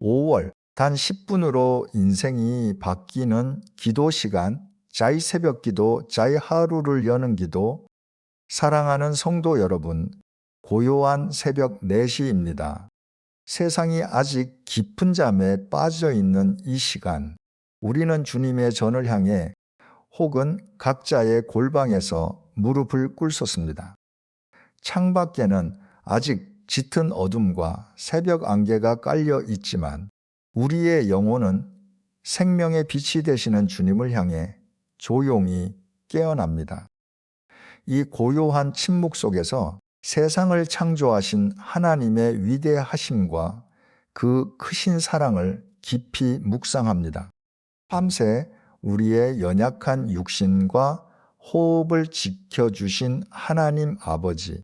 5월 단 10분으로 인생이 바뀌는 기도 시간, 자이 새벽 기도, 자이 하루를 여는 기도. 사랑하는 성도 여러분, 고요한 새벽 4시입니다. 세상이 아직 깊은 잠에 빠져 있는 이 시간, 우리는 주님의 전을 향해 혹은 각자의 골방에서 무릎을 꿇었습니다. 창밖에는 아직 짙은 어둠과 새벽 안개가 깔려 있지만 우리의 영혼은 생명의 빛이 되시는 주님을 향해 조용히 깨어납니다. 이 고요한 침묵 속에서 세상을 창조하신 하나님의 위대하심과 그 크신 사랑을 깊이 묵상합니다. 밤새 우리의 연약한 육신과 호흡을 지켜주신 하나님 아버지,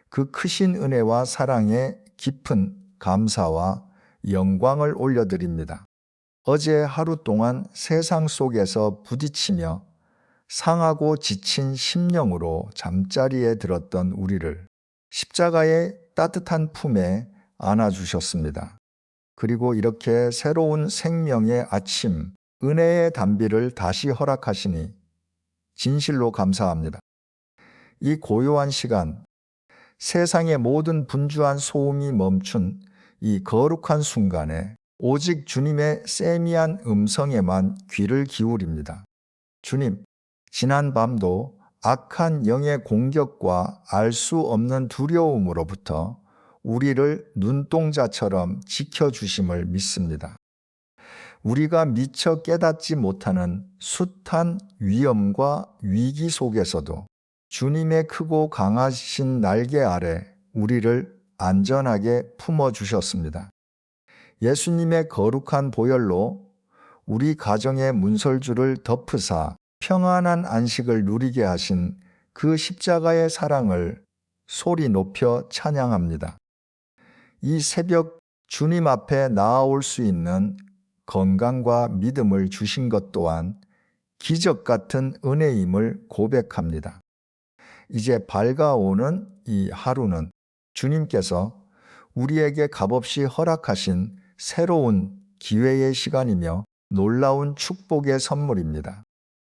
그 크신 은혜와 사랑에 깊은 감사와 영광을 올려드립니다. 어제 하루 동안 세상 속에서 부딪히며 상하고 지친 심령으로 잠자리에 들었던 우리를 십자가의 따뜻한 품에 안아주셨습니다. 그리고 이렇게 새로운 생명의 아침, 은혜의 단비를 다시 허락하시니 진실로 감사합니다. 이 고요한 시간, 세상의 모든 분주한 소음이 멈춘 이 거룩한 순간에 오직 주님의 세미한 음성에만 귀를 기울입니다. 주님, 지난 밤도 악한 영의 공격과 알 수 없는 두려움으로부터 우리를 눈동자처럼 지켜주심을 믿습니다. 우리가 미처 깨닫지 못하는 숱한 위험과 위기 속에서도 주님의 크고 강하신 날개 아래 우리를 안전하게 품어주셨습니다. 예수님의 거룩한 보혈로 우리 가정의 문설주를 덮으사 평안한 안식을 누리게 하신 그 십자가의 사랑을 소리 높여 찬양합니다. 이 새벽 주님 앞에 나아올 수 있는 건강과 믿음을 주신 것 또한 기적 같은 은혜임을 고백합니다. 이제 밝아오는 이 하루는 주님께서 우리에게 값없이 허락하신 새로운 기회의 시간이며 놀라운 축복의 선물입니다.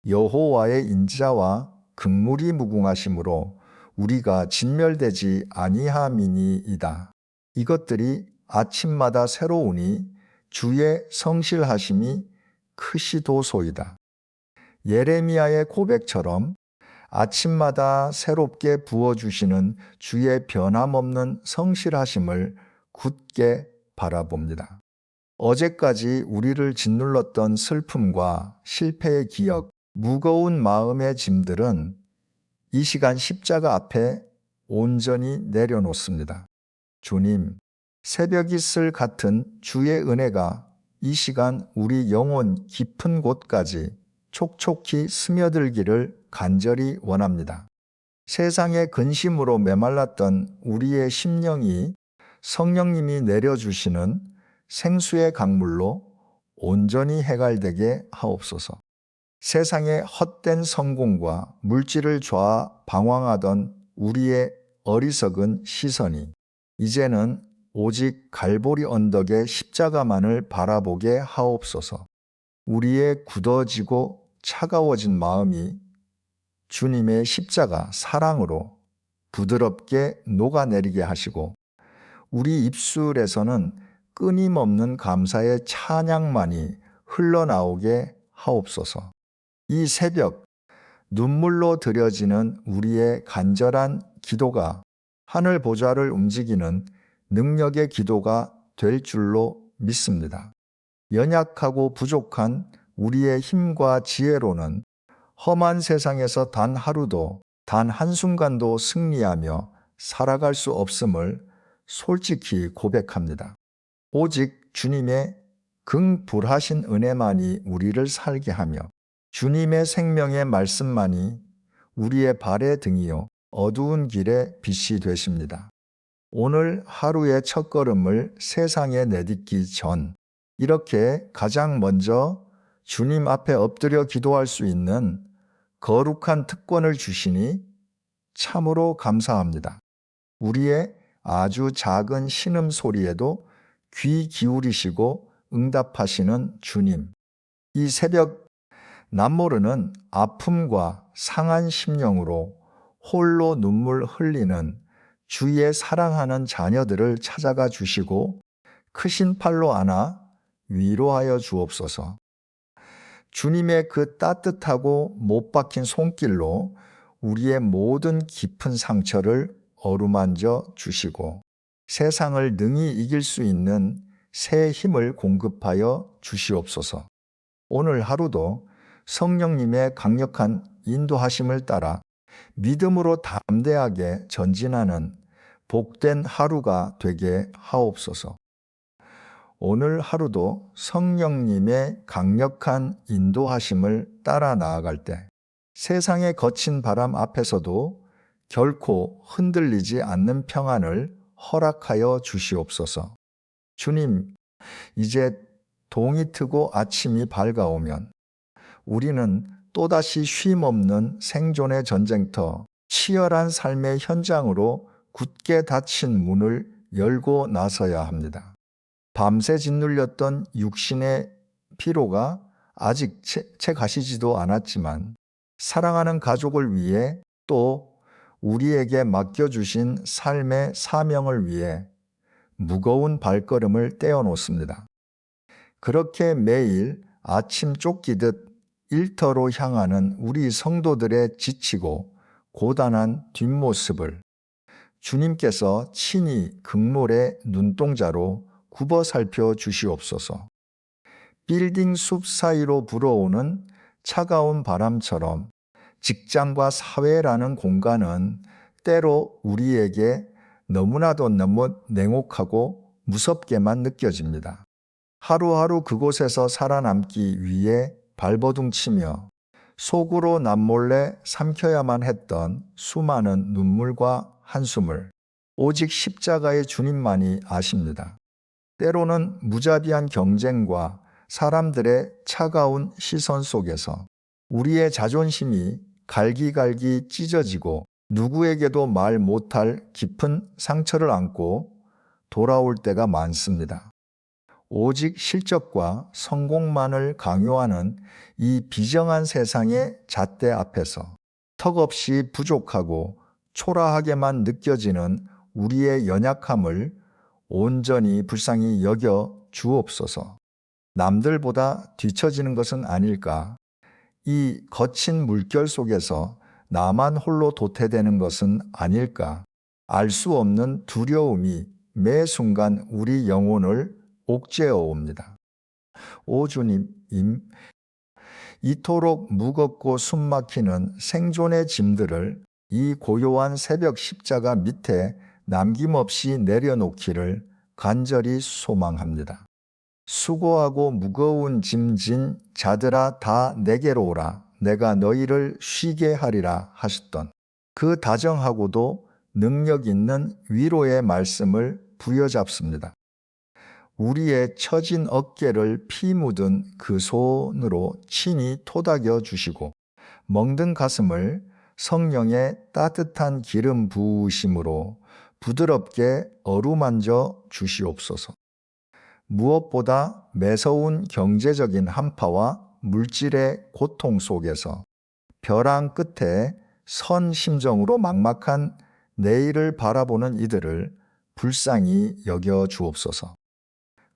여호와의 인자와 긍휼이 무궁하심으로 우리가 진멸되지 아니함이니이다. 이것들이 아침마다 새로우니 주의 성실하심이 크시도소이다. 예레미야의 고백처럼 아침마다 새롭게 부어주시는 주의 변함없는 성실하심을 굳게 바라봅니다. 어제까지 우리를 짓눌렀던 슬픔과 실패의 기억, 무거운 마음의 짐들은 이 시간 십자가 앞에 온전히 내려놓습니다. 주님, 새벽 이슬 같은 주의 은혜가 이 시간 우리 영혼 깊은 곳까지 촉촉히 스며들기를 간절히 원합니다. 세상의 근심으로 메말랐던 우리의 심령이 성령님이 내려주시는 생수의 강물로 온전히 해갈되게 하옵소서. 세상의 헛된 성공과 물질을 좌 방황하던 우리의 어리석은 시선이 이제는 오직 갈보리 언덕의 십자가만을 바라보게 하옵소서. 우리의 굳어지고 차가워진 마음이 주님의 십자가 사랑으로 부드럽게 녹아내리게 하시고 우리 입술에서는 끊임없는 감사의 찬양만이 흘러나오게 하옵소서. 이 새벽 눈물로 드려지는 우리의 간절한 기도가 하늘 보좌를 움직이는 능력의 기도가 될 줄로 믿습니다. 연약하고 부족한 우리의 힘과 지혜로는 험한 세상에서 단 하루도 단 한순간도 승리하며 살아갈 수 없음을 솔직히 고백합니다. 오직 주님의 긍불하신 은혜만이 우리를 살게 하며 주님의 생명의 말씀만이 우리의 발의 등이요 어두운 길의 빛이 되십니다. 오늘 하루의 첫걸음을 세상에 내딛기 전 이렇게 가장 먼저 주님 앞에 엎드려 기도할 수 있는 거룩한 특권을 주시니 참으로 감사합니다. 우리의 아주 작은 신음소리에도 귀 기울이시고 응답하시는 주님. 이 새벽 남모르는 아픔과 상한 심령으로 홀로 눈물 흘리는 주의 사랑하는 자녀들을 찾아가 주시고 크신 팔로 안아 위로하여 주옵소서. 주님의 그 따뜻하고 못 박힌 손길로 우리의 모든 깊은 상처를 어루만져 주시고 세상을 능히 이길 수 있는 새 힘을 공급하여 주시옵소서. 오늘 하루도 성령님의 강력한 인도하심을 따라 믿음으로 담대하게 전진하는 복된 하루가 되게 하옵소서. 오늘 하루도 성령님의 강력한 인도하심을 따라 나아갈 때 세상의 거친 바람 앞에서도 결코 흔들리지 않는 평안을 허락하여 주시옵소서. 주님, 이제 동이 트고 아침이 밝아오면 우리는 또다시 쉼없는 생존의 전쟁터, 치열한 삶의 현장으로 굳게 닫힌 문을 열고 나서야 합니다. 밤새 짓눌렸던 육신의 피로가 아직 채 가시지도 않았지만 사랑하는 가족을 위해 또 우리에게 맡겨주신 삶의 사명을 위해 무거운 발걸음을 떼어놓습니다. 그렇게 매일 아침 쫓기듯 일터로 향하는 우리 성도들의 지치고 고단한 뒷모습을 주님께서 친히 극몰의 눈동자로 굽어 살펴 주시옵소서. 빌딩 숲 사이로 불어오는 차가운 바람처럼 직장과 사회라는 공간은 때로 우리에게 너무나도 너무 냉혹하고 무섭게만 느껴집니다. 하루하루 그곳에서 살아남기 위해 발버둥치며 속으로 남몰래 삼켜야만 했던 수많은 눈물과 한숨을 오직 십자가의 주님만이 아십니다. 때로는 무자비한 경쟁과 사람들의 차가운 시선 속에서 우리의 자존심이 갈기갈기 찢어지고 누구에게도 말 못할 깊은 상처를 안고 돌아올 때가 많습니다. 오직 실적과 성공만을 강요하는 이 비정한 세상의 잣대 앞에서 턱없이 부족하고 초라하게만 느껴지는 우리의 연약함을 온전히 불쌍히 여겨 주옵소서. 남들보다 뒤처지는 것은 아닐까? 이 거친 물결 속에서 나만 홀로 도태되는 것은 아닐까? 알 수 없는 두려움이 매 순간 우리 영혼을 옥죄어 옵니다. 오 주님, 이토록 무겁고 숨막히는 생존의 짐들을 이 고요한 새벽 십자가 밑에 남김없이 내려놓기를 간절히 소망합니다. 수고하고 무거운 짐진 자들아 다 내게로 오라. 내가 너희를 쉬게 하리라 하셨던 그 다정하고도 능력 있는 위로의 말씀을 부여잡습니다. 우리의 처진 어깨를 피 묻은 그 손으로 친히 토닥여 주시고 멍든 가슴을 성령의 따뜻한 기름 부으심으로 부드럽게 어루만져 주시옵소서. 무엇보다 매서운 경제적인 한파와 물질의 고통 속에서 벼랑 끝에 선 심정으로 막막한 내일을 바라보는 이들을 불쌍히 여겨 주옵소서.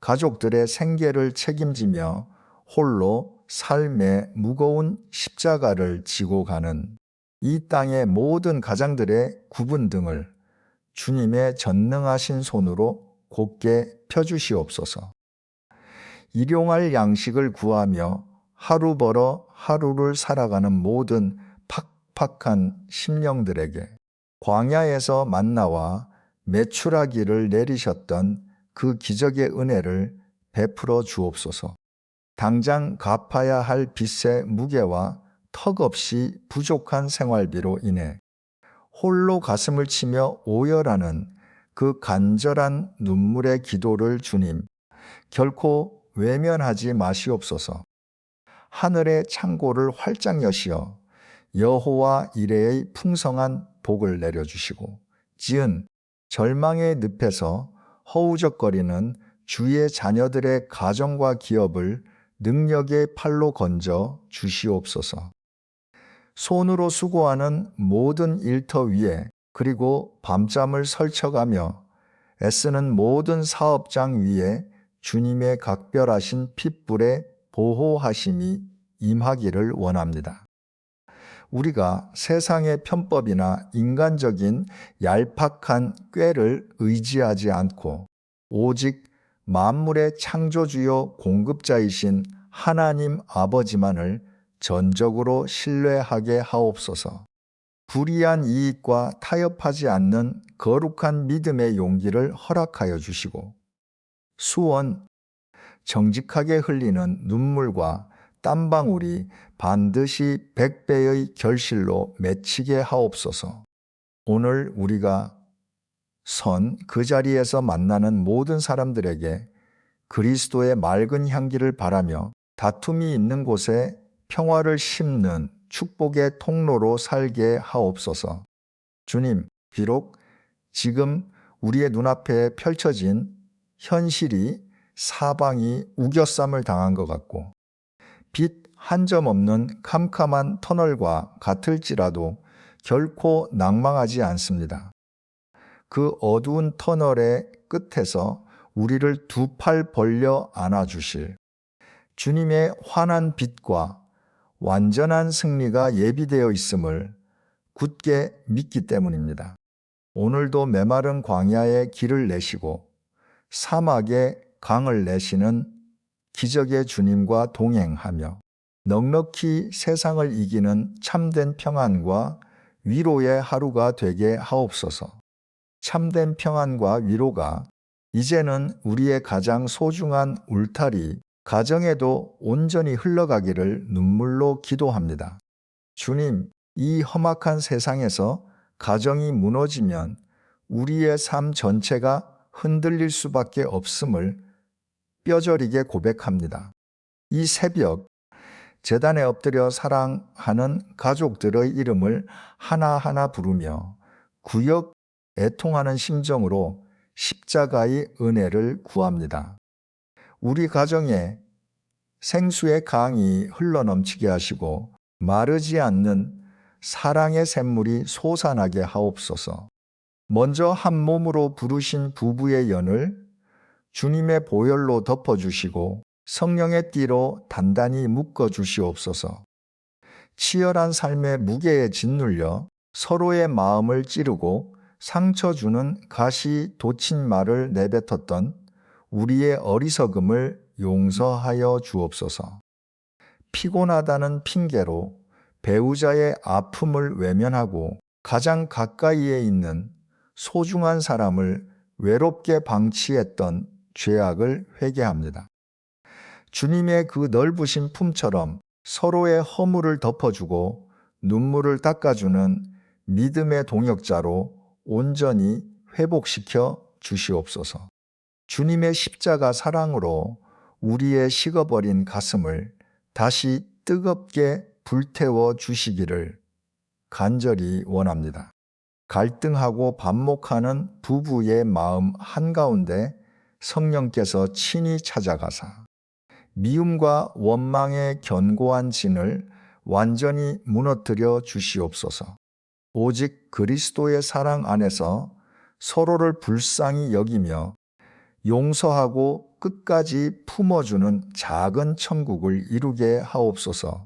가족들의 생계를 책임지며 홀로 삶의 무거운 십자가를 지고 가는 이 땅의 모든 가장들의 구분 등을 주님의 전능하신 손으로 곧게 펴주시옵소서. 일용할 양식을 구하며 하루 벌어 하루를 살아가는 모든 팍팍한 심령들에게 광야에서 만나와 메추라기를 내리셨던 그 기적의 은혜를 베풀어 주옵소서. 당장 갚아야 할 빚의 무게와 턱없이 부족한 생활비로 인해 홀로 가슴을 치며 오열하는 그 간절한 눈물의 기도를 주님, 결코 외면하지 마시옵소서. 하늘의 창고를 활짝 여시어 여호와 이레의 풍성한 복을 내려주시고 지은 절망의 늪에서 허우적거리는 주의 자녀들의 가정과 기업을 능력의 팔로 건져 주시옵소서. 손으로 수고하는 모든 일터 위에 그리고 밤잠을 설쳐가며 애쓰는 모든 사업장 위에 주님의 각별하신 핏불의 보호하심이 임하기를 원합니다. 우리가 세상의 편법이나 인간적인 얄팍한 꾀를 의지하지 않고 오직 만물의 창조주요 공급자이신 하나님 아버지만을 전적으로 신뢰하게 하옵소서. 불이한 이익과 타협하지 않는 거룩한 믿음의 용기를 허락하여 주시고 수원 정직하게 흘리는 눈물과 땀방울이 반드시 100배의 결실로 맺히게 하옵소서. 오늘 우리가 그 자리에서 만나는 모든 사람들에게 그리스도의 맑은 향기를 바라며 다툼이 있는 곳에 평화를 심는 축복의 통로로 살게 하옵소서. 주님, 비록 지금 우리의 눈앞에 펼쳐진 현실이 사방이 우겨쌈을 당한 것 같고 빛 한 점 없는 캄캄한 터널과 같을지라도 결코 낭망하지 않습니다. 그 어두운 터널의 끝에서 우리를 두 팔 벌려 안아주실 주님의 환한 빛과 완전한 승리가 예비되어 있음을 굳게 믿기 때문입니다. 오늘도 메마른 광야에 길을 내시고 사막에 강을 내시는 기적의 주님과 동행하며 넉넉히 세상을 이기는 참된 평안과 위로의 하루가 되게 하옵소서. 참된 평안과 위로가 이제는 우리의 가장 소중한 울타리, 가정에도 온전히 흘러가기를 눈물로 기도합니다. 주님, 이 험악한 세상에서 가정이 무너지면 우리의 삶 전체가 흔들릴 수밖에 없음을 뼈저리게 고백합니다. 이 새벽 제단에 엎드려 사랑하는 가족들의 이름을 하나하나 부르며 구역 애통하는 심정으로 십자가의 은혜를 구합니다. 우리 가정에 생수의 강이 흘러넘치게 하시고 마르지 않는 사랑의 샘물이 솟아나게 하옵소서. 먼저 한 몸으로 부르신 부부의 연을 주님의 보혈로 덮어주시고 성령의 띠로 단단히 묶어주시옵소서. 치열한 삶의 무게에 짓눌려 서로의 마음을 찌르고 상처 주는 가시 돋친 말을 내뱉었던 우리의 어리석음을 용서하여 주옵소서. 피곤하다는 핑계로 배우자의 아픔을 외면하고 가장 가까이에 있는 소중한 사람을 외롭게 방치했던 죄악을 회개합니다. 주님의 그 넓으신 품처럼 서로의 허물을 덮어주고 눈물을 닦아주는 믿음의 동역자로 온전히 회복시켜 주시옵소서. 주님의 십자가 사랑으로 우리의 식어버린 가슴을 다시 뜨겁게 불태워 주시기를 간절히 원합니다. 갈등하고 반목하는 부부의 마음 한가운데 성령께서 친히 찾아가사 미움과 원망의 견고한 진을 완전히 무너뜨려 주시옵소서. 오직 그리스도의 사랑 안에서 서로를 불쌍히 여기며 용서하고 끝까지 품어주는 작은 천국을 이루게 하옵소서.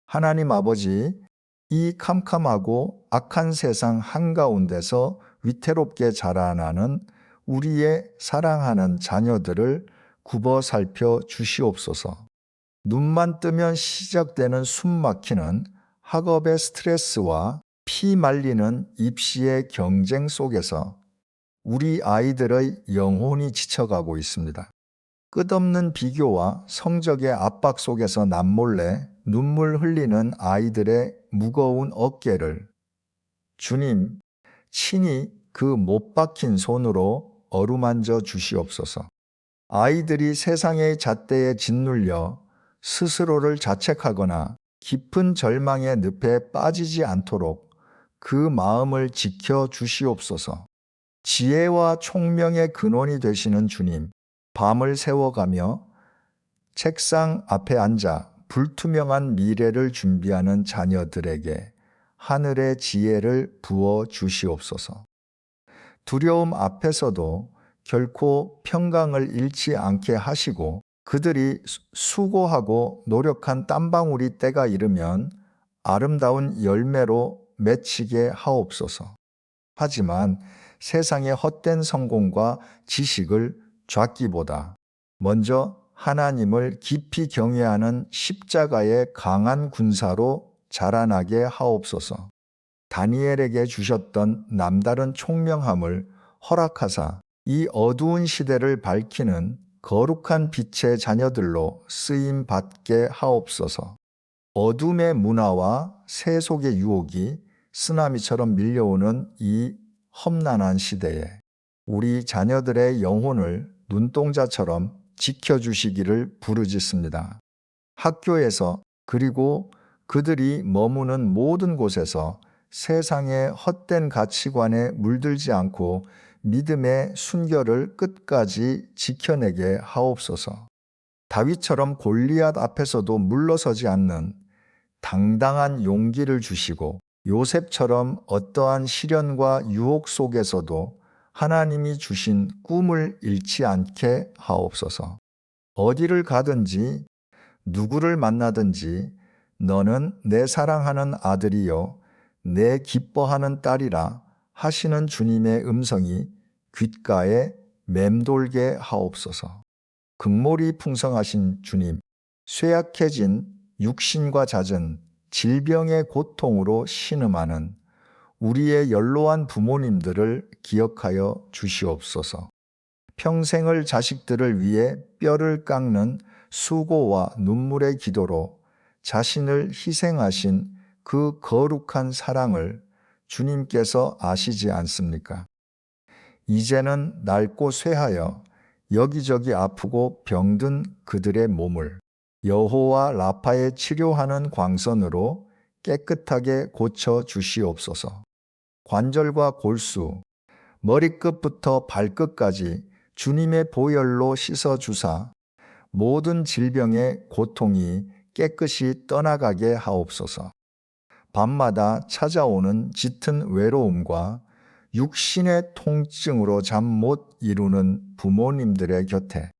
하나님 아버지, 이 캄캄하고 악한 세상 한가운데서 위태롭게 자라나는 우리의 사랑하는 자녀들을 굽어 살펴 주시옵소서. 눈만 뜨면 시작되는 숨막히는 학업의 스트레스와 피 말리는 입시의 경쟁 속에서 우리 아이들의 영혼이 지쳐가고 있습니다. 끝없는 비교와 성적의 압박 속에서 남몰래 눈물 흘리는 아이들의 무거운 어깨를 주님 친히 그 못 박힌 손으로 어루만져 주시옵소서. 아이들이 세상의 잣대에 짓눌려 스스로를 자책하거나 깊은 절망의 늪에 빠지지 않도록 그 마음을 지켜 주시옵소서. 지혜와 총명의 근원이 되시는 주님, 밤을 새워가며 책상 앞에 앉아 불투명한 미래를 준비하는 자녀들에게 하늘의 지혜를 부어 주시옵소서. 두려움 앞에서도 결코 평강을 잃지 않게 하시고 그들이 수고하고 노력한 땀방울이 때가 이르면 아름다운 열매로 맺히게 하옵소서. 하지만 세상의 헛된 성공과 지식을 좇기보다 먼저 하나님을 깊이 경외하는 십자가의 강한 군사로 자라나게 하옵소서. 다니엘에게 주셨던 남다른 총명함을 허락하사 이 어두운 시대를 밝히는 거룩한 빛의 자녀들로 쓰임 받게 하옵소서. 어둠의 문화와 세속의 유혹이 쓰나미처럼 밀려오는 이 험난한 시대에 우리 자녀들의 영혼을 눈동자처럼 지켜주시기를 부르짖습니다. 학교에서 그리고 그들이 머무는 모든 곳에서 세상의 헛된 가치관에 물들지 않고 믿음의 순결을 끝까지 지켜내게 하옵소서. 다윗처럼 골리앗 앞에서도 물러서지 않는 당당한 용기를 주시고 요셉처럼 어떠한 시련과 유혹 속에서도 하나님이 주신 꿈을 잃지 않게 하옵소서. 어디를 가든지 누구를 만나든지 너는 내 사랑하는 아들이요 내 기뻐하는 딸이라 하시는 주님의 음성이 귓가에 맴돌게 하옵소서. 극몰이 풍성하신 주님, 쇠약해진 육신과 잦은 질병의 고통으로 신음하는 우리의 연로한 부모님들을 기억하여 주시옵소서. 평생을 자식들을 위해 뼈를 깎는 수고와 눈물의 기도로 자신을 희생하신 그 거룩한 사랑을 주님께서 아시지 않습니까? 이제는 낡고 쇠하여 여기저기 아프고 병든 그들의 몸을 여호와 라파의 치료하는 광선으로 깨끗하게 고쳐 주시옵소서. 관절과 골수, 머리끝부터 발끝까지 주님의 보혈로 씻어 주사 모든 질병의 고통이 깨끗이 떠나가게 하옵소서. 밤마다 찾아오는 짙은 외로움과 육신의 통증으로 잠 못 이루는 부모님들의 곁에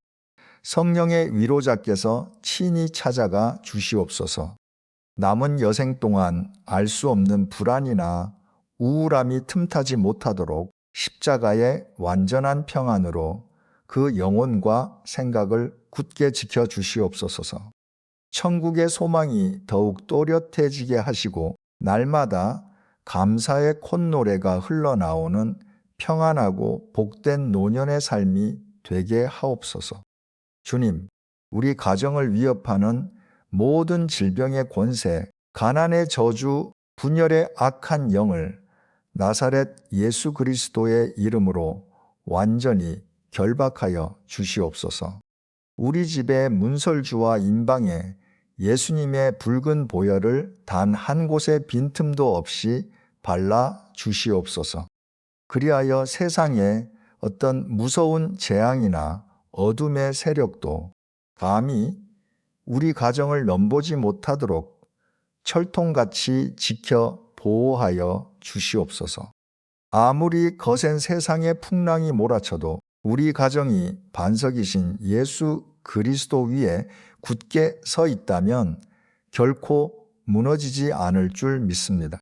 성령의 위로자께서 친히 찾아가 주시옵소서. 남은 여생 동안 알 수 없는 불안이나 우울함이 틈타지 못하도록 십자가의 완전한 평안으로 그 영혼과 생각을 굳게 지켜 주시옵소서. 천국의 소망이 더욱 또렷해지게 하시고 날마다 감사의 콧노래가 흘러나오는 평안하고 복된 노년의 삶이 되게 하옵소서. 주님, 우리 가정을 위협하는 모든 질병의 권세, 가난의 저주, 분열의 악한 영을 나사렛 예수 그리스도의 이름으로 완전히 결박하여 주시옵소서. 우리 집의 문설주와 인방에 예수님의 붉은 보혈을 단 한 곳의 빈틈도 없이 발라 주시옵소서. 그리하여 세상에 어떤 무서운 재앙이나 어둠의 세력도 감히 우리 가정을 넘보지 못하도록 철통같이 지켜 보호하여 주시옵소서. 아무리 거센 세상의 풍랑이 몰아쳐도 우리 가정이 반석이신 예수 그리스도 위에 굳게 서 있다면 결코 무너지지 않을 줄 믿습니다.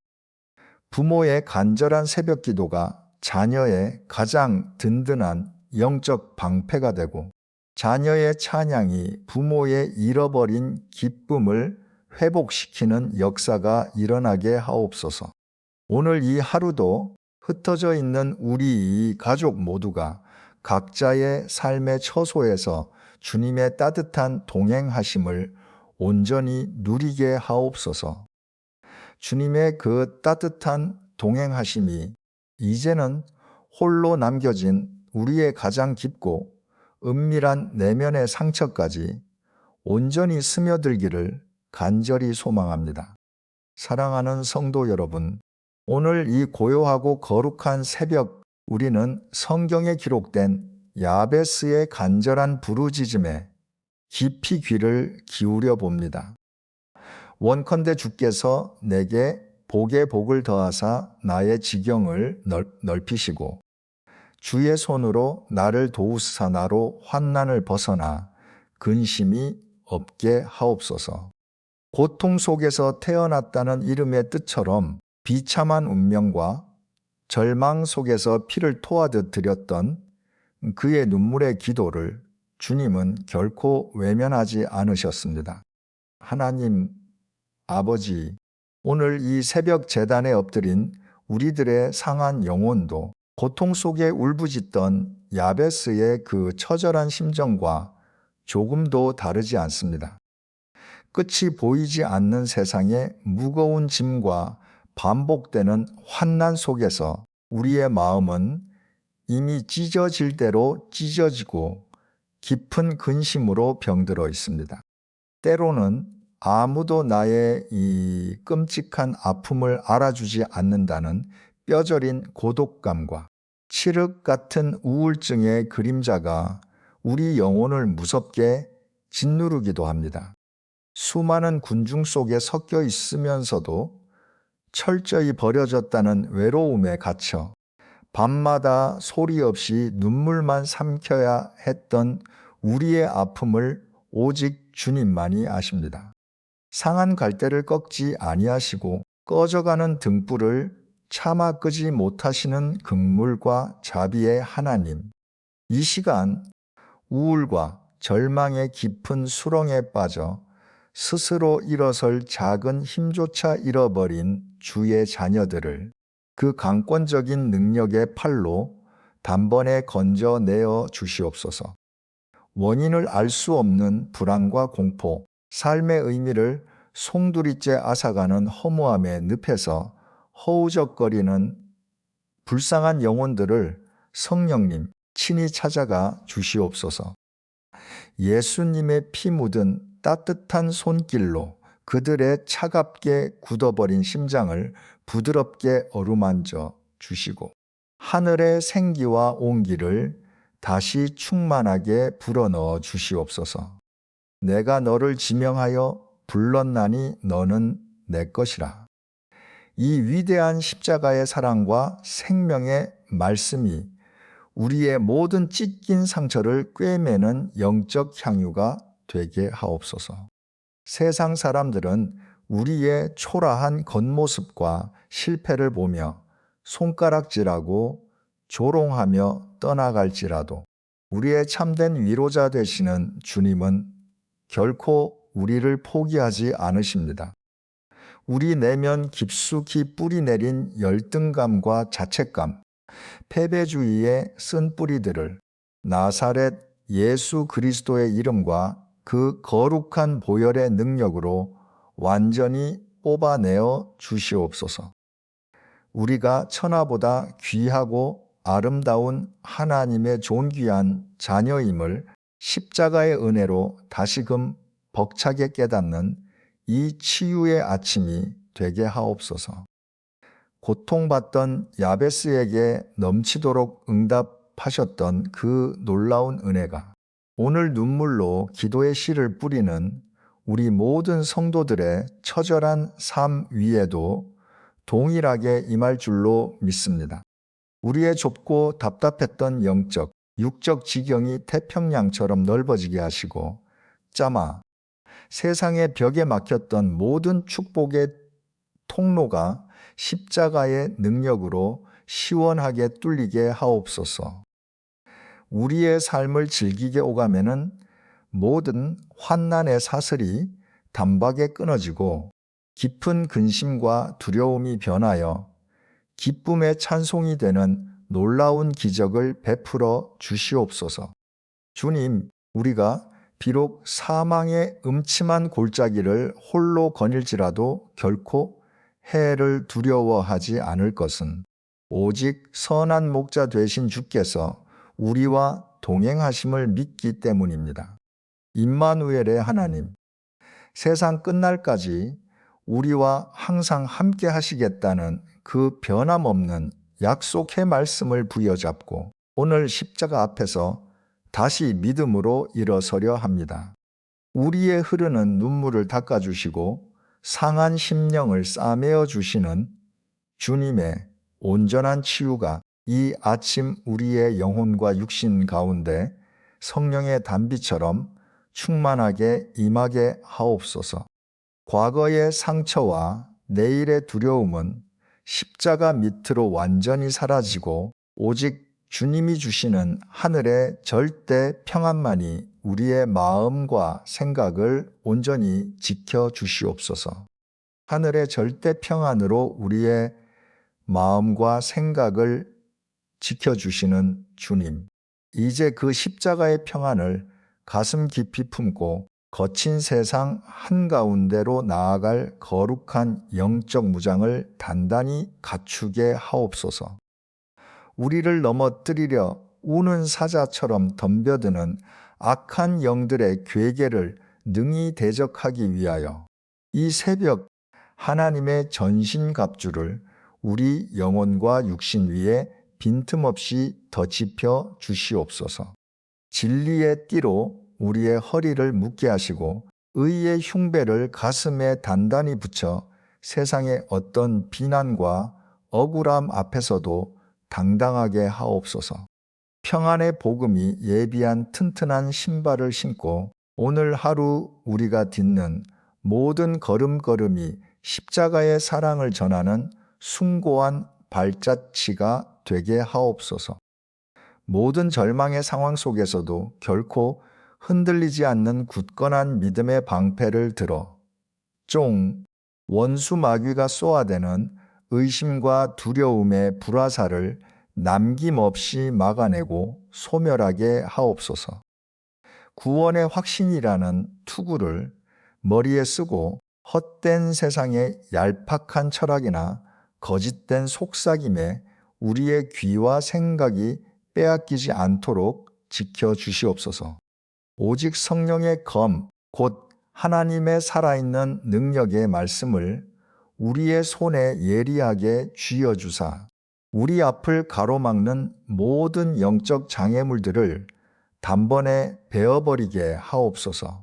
부모의 간절한 새벽 기도가 자녀의 가장 든든한 영적 방패가 되고 자녀의 찬양이 부모의 잃어버린 기쁨을 회복시키는 역사가 일어나게 하옵소서. 오늘 이 하루도 흩어져 있는 우리 가족 모두가 각자의 삶의 처소에서 주님의 따뜻한 동행하심을 온전히 누리게 하옵소서. 주님의 그 따뜻한 동행하심이 이제는 홀로 남겨진 우리의 가장 깊고 은밀한 내면의 상처까지 온전히 스며들기를 간절히 소망합니다. 사랑하는 성도 여러분, 오늘 이 고요하고 거룩한 새벽 우리는 성경에 기록된 야베스의 간절한 부르짖음에 깊이 귀를 기울여 봅니다. 원컨대 주께서 내게 복에 복을 더하사 나의 지경을 넓히시고 주의 손으로 나를 도우사 나로 환난을 벗어나 근심이 없게 하옵소서. 고통 속에서 태어났다는 이름의 뜻처럼 비참한 운명과 절망 속에서 피를 토하듯 드렸던 그의 눈물의 기도를 주님은 결코 외면하지 않으셨습니다. 하나님 아버지, 오늘 이 새벽 제단에 엎드린 우리들의 상한 영혼도 고통 속에 울부짖던 야베스의 그 처절한 심정과 조금도 다르지 않습니다. 끝이 보이지 않는 세상의 무거운 짐과 반복되는 환난 속에서 우리의 마음은 이미 찢어질 대로 찢어지고 깊은 근심으로 병들어 있습니다. 때로는 아무도 나의 이 끔찍한 아픔을 알아주지 않는다는 뼈저린 고독감과 칠흑 같은 우울증의 그림자가 우리 영혼을 무섭게 짓누르기도 합니다. 수많은 군중 속에 섞여 있으면서도 철저히 버려졌다는 외로움에 갇혀 밤마다 소리 없이 눈물만 삼켜야 했던 우리의 아픔을 오직 주님만이 아십니다. 상한 갈대를 꺾지 아니하시고 꺼져가는 등불을 차마 끄지 못하시는 긍휼과 자비의 하나님, 이 시간 우울과 절망의 깊은 수렁에 빠져 스스로 일어설 작은 힘조차 잃어버린 주의 자녀들을 그 강권적인 능력의 팔로 단번에 건져내어 주시옵소서. 원인을 알 수 없는 불안과 공포, 삶의 의미를 송두리째 앗아가는 허무함의 늪에서 허우적거리는 불쌍한 영혼들을 성령님 친히 찾아가 주시옵소서. 예수님의 피 묻은 따뜻한 손길로 그들의 차갑게 굳어버린 심장을 부드럽게 어루만져 주시고 하늘의 생기와 온기를 다시 충만하게 불어넣어 주시옵소서. 내가 너를 지명하여 불렀나니 너는 내 것이라. 이 위대한 십자가의 사랑과 생명의 말씀이 우리의 모든 찢긴 상처를 꿰매는 영적 향유가 되게 하옵소서. 세상 사람들은 우리의 초라한 겉모습과 실패를 보며 손가락질하고 조롱하며 떠나갈지라도 우리의 참된 위로자 되시는 주님은 결코 우리를 포기하지 않으십니다. 우리 내면 깊숙이 뿌리 내린 열등감과 자책감, 패배주의의 쓴 뿌리들을 나사렛 예수 그리스도의 이름과 그 거룩한 보혈의 능력으로 완전히 뽑아내어 주시옵소서. 우리가 천하보다 귀하고 아름다운 하나님의 존귀한 자녀임을 십자가의 은혜로 다시금 벅차게 깨닫는 이 치유의 아침이 되게 하옵소서. 고통받던 야베스에게 넘치도록 응답하셨던 그 놀라운 은혜가 오늘 눈물로 기도의 씨를 뿌리는 우리 모든 성도들의 처절한 삶 위에도 동일하게 임할 줄로 믿습니다. 우리의 좁고 답답했던 영적, 육적 지경이 태평양처럼 넓어지게 하시고 짜마, 세상의 벽에 막혔던 모든 축복의 통로가 십자가의 능력으로 시원하게 뚫리게 하옵소서. 우리의 삶을 즐기게 오가면은 모든 환난의 사슬이 단박에 끊어지고 깊은 근심과 두려움이 변하여 기쁨의 찬송이 되는 놀라운 기적을 베풀어 주시옵소서. 주님, 우리가 비록 사망의 음침한 골짜기를 홀로 거닐지라도 결코 해를 두려워하지 않을 것은 오직 선한 목자 되신 주께서 우리와 동행하심을 믿기 때문입니다. 임마누엘의 하나님, 세상 끝날까지 우리와 항상 함께 하시겠다는 그 변함없는 약속의 말씀을 부여잡고 오늘 십자가 앞에서 다시 믿음으로 일어서려 합니다. 우리의 흐르는 눈물을 닦아주시고 상한 심령을 싸매어 주시는 주님의 온전한 치유가 이 아침 우리의 영혼과 육신 가운데 성령의 단비처럼 충만하게 임하게 하옵소서. 과거의 상처와 내일의 두려움은 십자가 밑으로 완전히 사라지고 오직 주님이 주시는 하늘의 절대 평안만이 우리의 마음과 생각을 온전히 지켜 주시옵소서. 하늘의 절대 평안으로 우리의 마음과 생각을 지켜주시는 주님. 이제 그 십자가의 평안을 가슴 깊이 품고 거친 세상 한가운데로 나아갈 거룩한 영적 무장을 단단히 갖추게 하옵소서. 우리를 넘어뜨리려 우는 사자처럼 덤벼드는 악한 영들의 괴계를 능히 대적하기 위하여 이 새벽 하나님의 전신갑주를 우리 영혼과 육신 위에 빈틈없이 덧입혀 주시옵소서. 진리의 띠로 우리의 허리를 묶게 하시고 의의 흉배를 가슴에 단단히 붙여 세상의 어떤 비난과 억울함 앞에서도 당당하게 하옵소서. 평안의 복음이 예비한 튼튼한 신발을 신고 오늘 하루 우리가 딛는 모든 걸음걸음이 십자가의 사랑을 전하는 숭고한 발자취가 되게 하옵소서. 모든 절망의 상황 속에서도 결코 흔들리지 않는 굳건한 믿음의 방패를 들어 원수 마귀가 쏘아대는 의심과 두려움의 불화살을 남김없이 막아내고 소멸하게 하옵소서. 구원의 확신이라는 투구를 머리에 쓰고 헛된 세상의 얄팍한 철학이나 거짓된 속삭임에 우리의 귀와 생각이 빼앗기지 않도록 지켜주시옵소서. 오직 성령의 검, 곧 하나님의 살아있는 능력의 말씀을 우리의 손에 예리하게 쥐어주사 우리 앞을 가로막는 모든 영적 장애물들을 단번에 베어버리게 하옵소서.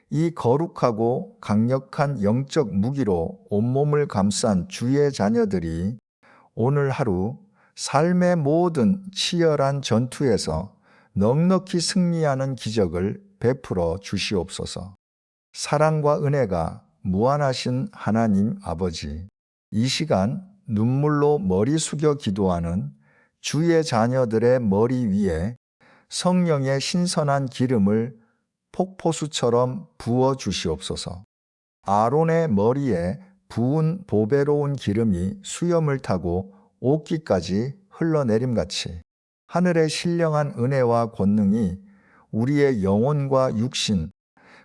이 거룩하고 강력한 영적 무기로 온몸을 감싼 주의 자녀들이 오늘 하루 삶의 모든 치열한 전투에서 넉넉히 승리하는 기적을 베풀어 주시옵소서. 사랑과 은혜가 무한하신 하나님 아버지, 이 시간 눈물로 머리 숙여 기도하는 주의 자녀들의 머리 위에 성령의 신선한 기름을 폭포수처럼 부어 주시옵소서. 아론의 머리에 부은 보배로운 기름이 수염을 타고 옷깃까지 흘러내림같이 하늘의 신령한 은혜와 권능이 우리의 영혼과 육신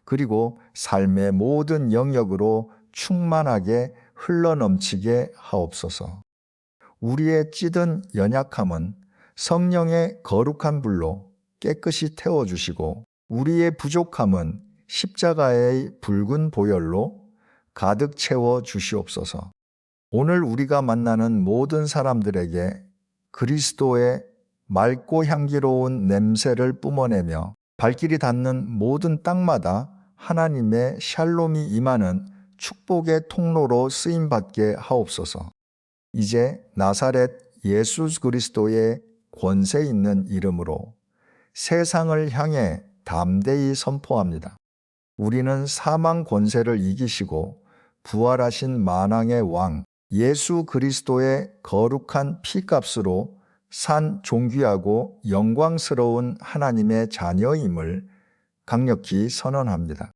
그리고 삶의 모든 영역으로 충만하게 흘러넘치게 하옵소서. 우리의 찌든 연약함은 성령의 거룩한 불로 깨끗이 태워주시고 우리의 부족함은 십자가의 붉은 보혈로 가득 채워 주시옵소서. 오늘 우리가 만나는 모든 사람들에게 그리스도의 맑고 향기로운 냄새를 뿜어내며 발길이 닿는 모든 땅마다 하나님의 샬롬이 임하는 축복의 통로로 쓰임받게 하옵소서. 이제 나사렛 예수 그리스도의 권세 있는 이름으로 세상을 향해 담대히 선포합니다. 우리는 사망 권세를 이기시고 부활하신 만왕의 왕 예수 그리스도의 거룩한 피값으로 산 존귀하고 영광스러운 하나님의 자녀임을 강력히 선언합니다.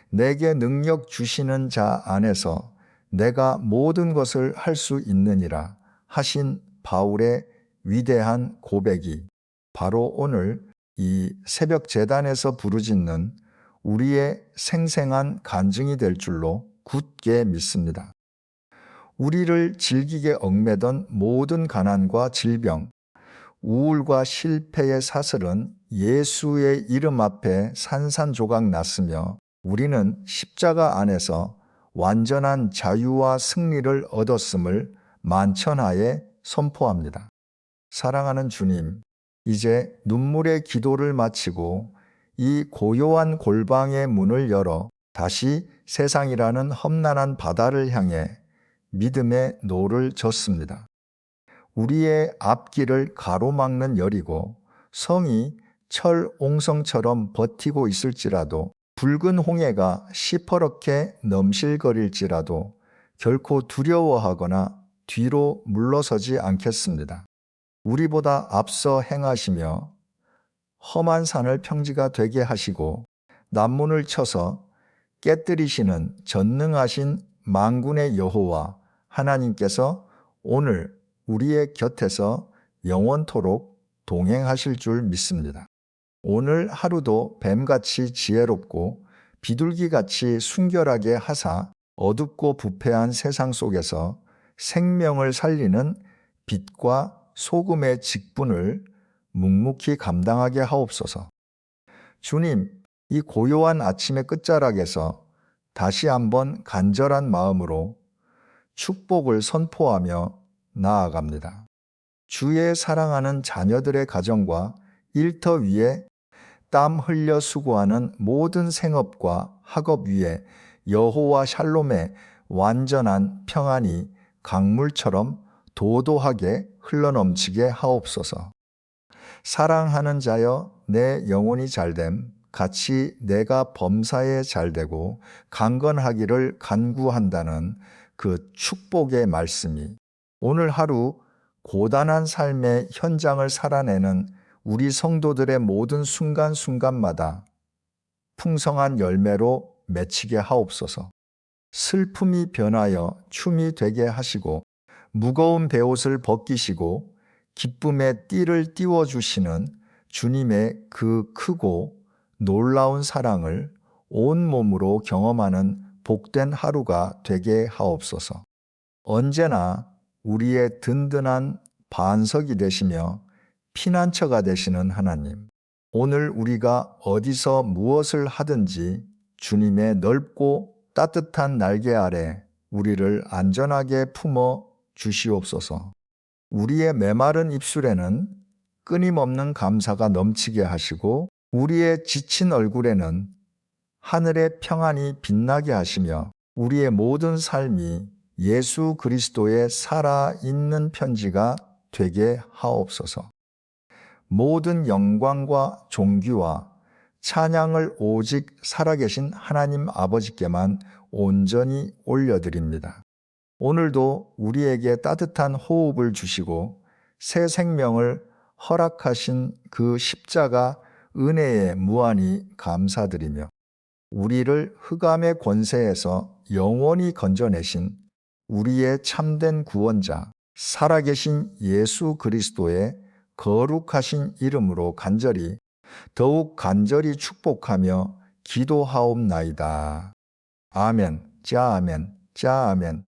내게 능력 주시는 자 안에서 내가 모든 것을 할 수 있느니라 하신 바울의 위대한 고백이 바로 오늘 이 새벽 제단에서 부르짖는 우리의 생생한 간증이 될 줄로 굳게 믿습니다. 우리를 질기게 얽매던 모든 가난과 질병, 우울과 실패의 사슬은 예수의 이름 앞에 산산조각 났으며 우리는 십자가 안에서 완전한 자유와 승리를 얻었음을 만천하에 선포합니다. 사랑하는 주님, 이제 눈물의 기도를 마치고 이 고요한 골방의 문을 열어 다시 세상이라는 험난한 바다를 향해 믿음의 노를 젓습니다. 우리의 앞길을 가로막는 열이고 성이 철 옹성처럼 버티고 있을지라도 붉은 홍해가 시퍼렇게 넘실거릴지라도 결코 두려워하거나 뒤로 물러서지 않겠습니다. 우리보다 앞서 행하시며 험한 산을 평지가 되게 하시고 난문을 쳐서 깨뜨리시는 전능하신 만군의 여호와 하나님께서 오늘 우리의 곁에서 영원토록 동행하실 줄 믿습니다. 오늘 하루도 뱀같이 지혜롭고 비둘기같이 순결하게 하사 어둡고 부패한 세상 속에서 생명을 살리는 빛과 소금의 직분을 묵묵히 감당하게 하옵소서. 주님, 이 고요한 아침의 끝자락에서 다시 한번 간절한 마음으로 축복을 선포하며 나아갑니다. 주의 사랑하는 자녀들의 가정과 일터 위에 땀 흘려 수고하는 모든 생업과 학업 위에 여호와 샬롬의 완전한 평안이 강물처럼 도도하게 흘러넘치게 하옵소서. 사랑하는 자여 내 영혼이 잘됨 같이 내가 범사에 잘되고 강건하기를 간구한다는 그 축복의 말씀이 오늘 하루 고단한 삶의 현장을 살아내는 우리 성도들의 모든 순간순간마다 풍성한 열매로 맺히게 하옵소서. 슬픔이 변하여 춤이 되게 하시고 무거운 베옷을 벗기시고 기쁨의 띠를 띄워주시는 주님의 그 크고 놀라운 사랑을 온몸으로 경험하는 복된 하루가 되게 하옵소서. 언제나 우리의 든든한 반석이 되시며 피난처가 되시는 하나님, 오늘 우리가 어디서 무엇을 하든지 주님의 넓고 따뜻한 날개 아래 우리를 안전하게 품어 주시옵소서. 우리의 메마른 입술에는 끊임없는 감사가 넘치게 하시고 우리의 지친 얼굴에는 하늘의 평안이 빛나게 하시며 우리의 모든 삶이 예수 그리스도의 살아있는 편지가 되게 하옵소서. 모든 영광과 존귀와 찬양을 오직 살아계신 하나님 아버지께만 온전히 올려드립니다. 오늘도 우리에게 따뜻한 호흡을 주시고 새 생명을 허락하신 그 십자가 은혜에 무한히 감사드리며 우리를 흑암의 권세에서 영원히 건져내신 우리의 참된 구원자 살아계신 예수 그리스도의 거룩하신 이름으로 더욱 간절히 축복하며 기도하옵나이다. 아멘, 자 아멘, 자 아멘.